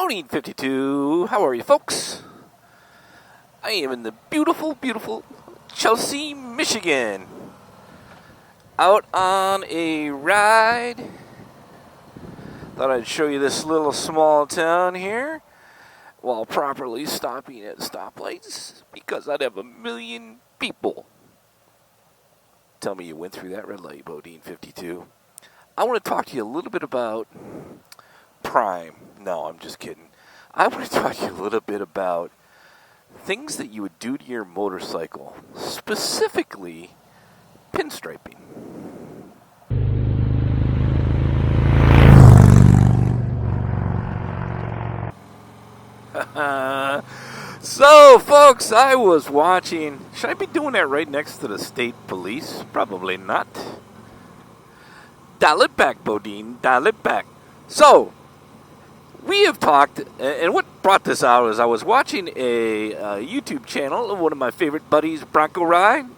Morning 52. How are you, folks? I am in the beautiful, beautiful Chelsea, Michigan. Out on a ride. Thought I'd show you this little small town here while properly stopping at stoplights because I'd have a million people tell me you went through that red light, Bodine 52. I want to talk to you a little bit about Prime. No, I'm just kidding. I want to talk to you a little bit about things that you would do to your motorcycle, specifically pinstriping. So, folks, I was watching. Should I be doing that right next to the state police? Probably not. Dial it back, Bodine. Dial it back. So, we have talked, and what brought this out is I was watching a YouTube channel of one of my favorite buddies, Broncoride,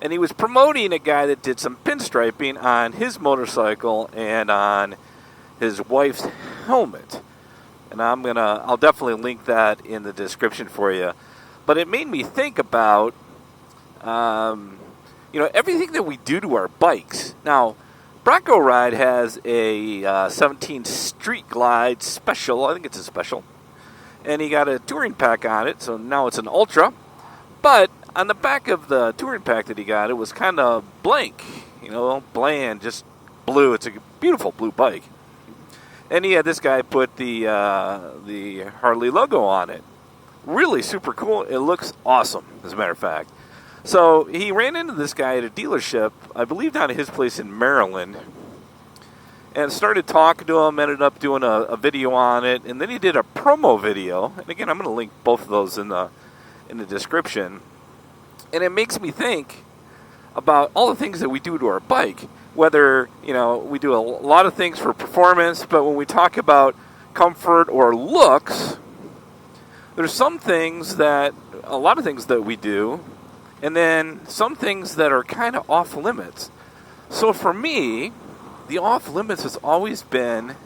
and he was promoting a guy that did some pinstriping on his motorcycle and on his wife's helmet. And I'll definitely link that in the description for you. But it made me think about, everything that we do to our bikes. Now, Broncoride has a 17 Street Glide Special. I think it's a Special. And he got a touring pack on it, so now it's an Ultra. But on the back of the touring pack that he got, it was kind of blank. Bland, just blue. It's a beautiful blue bike. And he had this guy put the Harley logo on it. Really super cool. It looks awesome, as a matter of fact. So he ran into this guy at a dealership, I believe down at his place in Maryland, and started talking to him, ended up doing a video on it, and then he did a promo video. And again, I'm going to link both of those in the description. And it makes me think about all the things that we do to our bike. Whether, we do a lot of things for performance, but when we talk about comfort or looks, there's a lot of things that we do, and then some things that are kind of off limits. So for me, the off limits has always been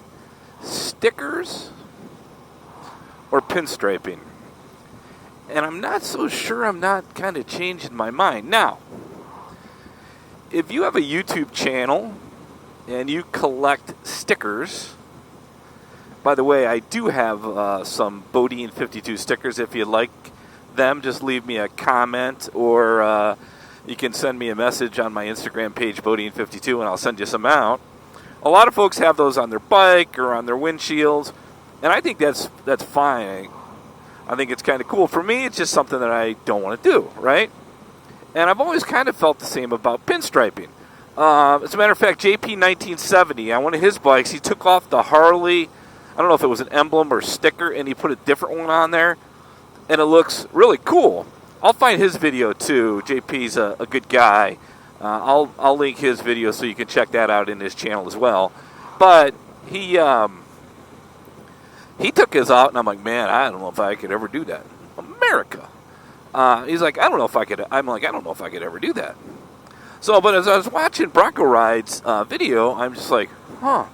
stickers or pinstriping. And I'm not so sure I'm not kind of changing my mind. Now, if you have a YouTube channel and you collect stickers, by the way, I do have some Bodine 52 stickers. If you like them, just leave me a comment, or you can send me a message on my Instagram page, Bodine 52, and I'll send you some out. A lot of folks have those on their bike or on their windshields, and I think that's fine. I think it's kind of cool. For me, it's just something that I don't want to do, right? And I've always kind of felt the same about pinstriping. As a matter of fact, JP 1970, on one of his bikes, he took off the Harley, I don't know if it was an emblem or sticker, and he put a different one on there. And it looks really cool. I'll find his video, too. JP's a good guy. I'll link his video so you can check that out in his channel as well. But he took his out, and I'm like, man, I don't know if I could ever do that. America. He's like, I don't know if I could. I'm like, I don't know if I could ever do that. So, but as I was watching Broncoride's video, I'm just like, huh.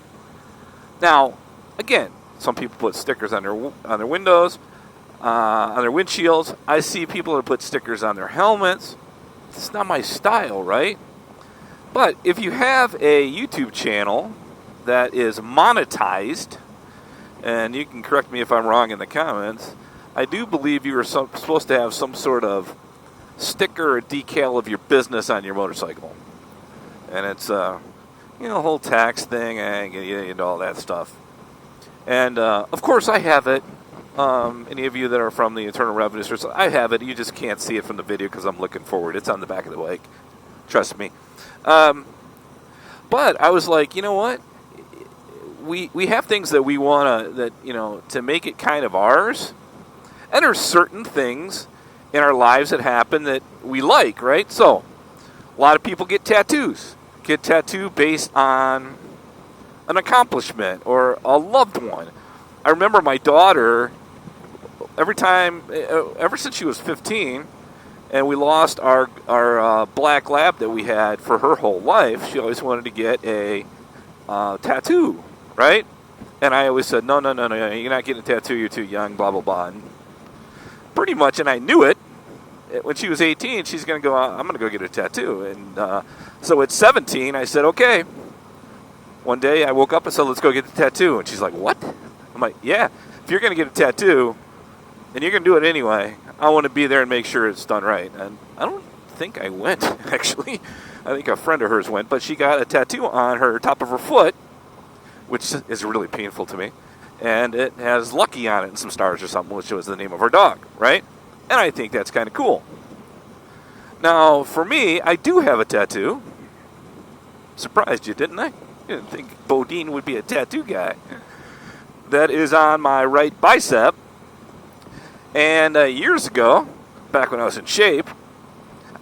Now, again, some people put stickers on their windows, on their windshields. I see people that put stickers on their helmets. It's not my style, right? But if you have a YouTube channel that is monetized, and you can correct me if I'm wrong in the comments, I do believe you are supposed to have some sort of sticker or decal of your business on your motorcycle. And it's, a whole tax thing, and all that stuff. And, of course, I have it. Any of you that are from the Internal Revenue Service, I have it. You just can't see it from the video because I'm looking forward. It's on the back of the bike. Trust me. But I was like, you know what? We have things that we want to make it kind of ours. And there are certain things in our lives that happen that we like, right? So, a lot of people get tattoos. Get tattoo based on an accomplishment or a loved one. I remember my daughter, ever since she was 15, and we lost our black lab that we had for her whole life, she always wanted to get a tattoo, right? And I always said, no, you're not getting a tattoo, you're too young, blah, blah, blah. And pretty much, and I knew it, when she was 18, she's going to go, I'm going to go get a tattoo. And so at 17, I said, okay. One day I woke up and said, let's go get the tattoo. And she's like, what? I'm like, yeah, if you're going to get a tattoo, and you're going to do it anyway, I want to be there and make sure it's done right. And I don't think I went, actually. I think a friend of hers went, but she got a tattoo on her top of her foot, which is really painful to me. And it has Lucky on it and some stars or something, which was the name of her dog, right? And I think that's kind of cool. Now, for me, I do have a tattoo. Surprised you, didn't I? You didn't think Bodine would be a tattoo guy. That is on my right bicep. And years ago, back when I was in shape,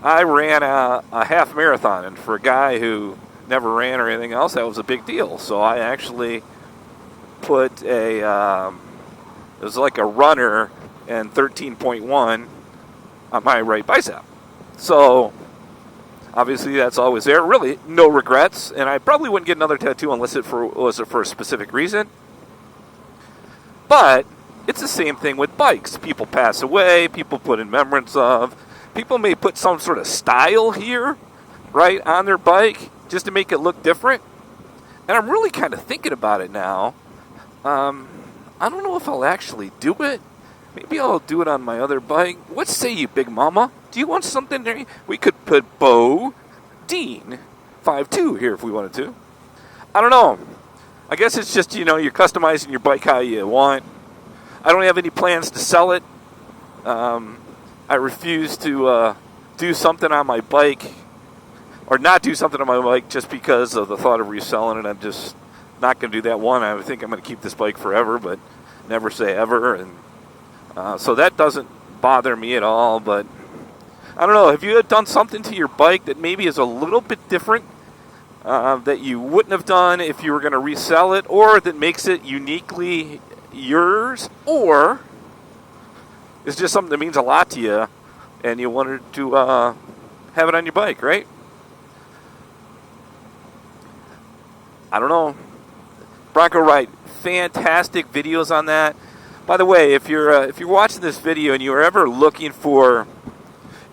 I ran a half marathon. And for a guy who never ran or anything else, that was a big deal. So I actually put it was like a runner and 13.1 on my right bicep. So obviously that's always there. Really, no regrets. And I probably wouldn't get another tattoo unless it was for a specific reason. But it's the same thing with bikes. People pass away. People put in remembrance of. People may put some sort of style here, right, on their bike just to make it look different. And I'm really kind of thinking about it now. I don't know if I'll actually do it. Maybe I'll do it on my other bike. What say you, Big Mama? Do you want something there? We could put Bo Dean 5'2" here if we wanted to. I don't know. I guess it's just, you're customizing your bike how you want. I don't have any plans to sell it. I refuse to do something on my bike or not do something on my bike just because of the thought of reselling it. I'm just not going to do that. One, I think I'm going to keep this bike forever, but never say ever. And so that doesn't bother me at all. But I don't know. Have you done something to your bike that maybe is a little bit different that you wouldn't have done if you were going to resell it, or that makes it uniquely yours, or it's just something that means a lot to you and you wanted to have it on your bike, right? I don't know. Broncoride, fantastic videos on that. By the way, if you're watching this video and you're ever looking for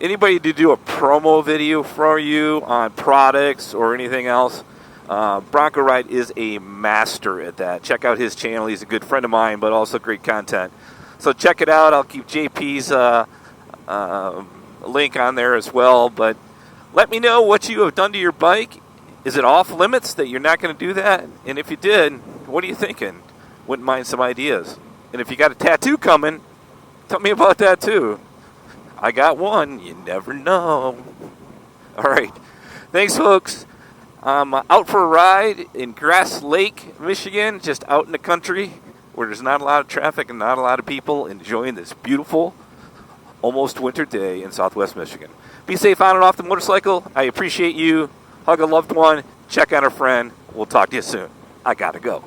anybody to do a promo video for you on products or anything else, Broncoride is a master at that. Check out his channel. He's a good friend of mine, but also great content. So check it out. I'll keep JP's link on there as well. But let me know what you have done to your bike. Is it off limits that you're not going to do that? And if you did, what are you thinking? Wouldn't mind some ideas. And if you got a tattoo coming, tell me about that too. I got one. You never know. All right. Thanks, folks. I'm out for a ride in Grass Lake, Michigan, just out in the country where there's not a lot of traffic and not a lot of people, enjoying this beautiful, almost winter day in Southwest Michigan. Be safe on and off the motorcycle. I appreciate you. Hug a loved one. Check on a friend. We'll talk to you soon. I gotta go.